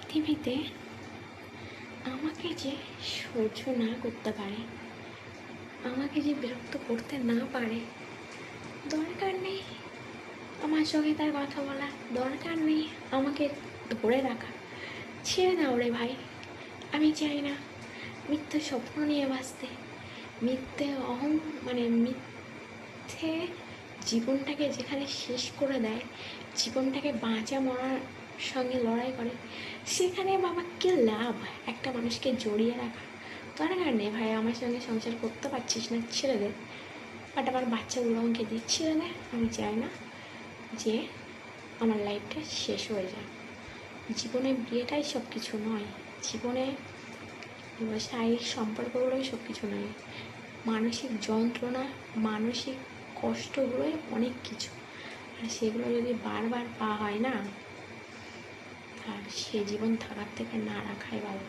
পৃথিবীতে আমাকে যে সহ্য না করতে পারে, আমাকে যে বিরক্ত করতে না পারে, দরকার নেই আমার সঙ্গে তার কথা বলা, দরকার নেই আমাকে ধরে রাখা। ছেড়ে দাও রে ভাই। আমি চাই না মিথ্যে স্বপ্ন নিয়ে বাঁচতে, মিথ্যে মিথ্যে জীবনটাকে যেখানে শেষ করে দেয়, জীবনটাকে বাঁচা মরার সঙ্গে লড়াই করে, সেখানে বাবা কী লাভ একটা মানুষকে জড়িয়ে রাখা। দরকার নেই ভাই, আমার সঙ্গে সংসার করতে পারছিস না, ছেড়ে দে। বাট আমার বাচ্চাগুলো আমাকে দিয়ে ছেড়ে দেয়। আমি চাই না যে আমার লাইফটা শেষ হয়ে যায়। জীবনে বিয়েটাই সব কিছু নয়, জীবনে শারীরিক সম্পর্কগুলোই সব কিছু নয়, মানসিক যন্ত্রণা, মানসিক কষ্টগুলোই অনেক কিছু। আর সেগুলো যদি বারবার পাওয়া হয় না, আর সে জীবন থাকার থেকে না রাখাই ভালো।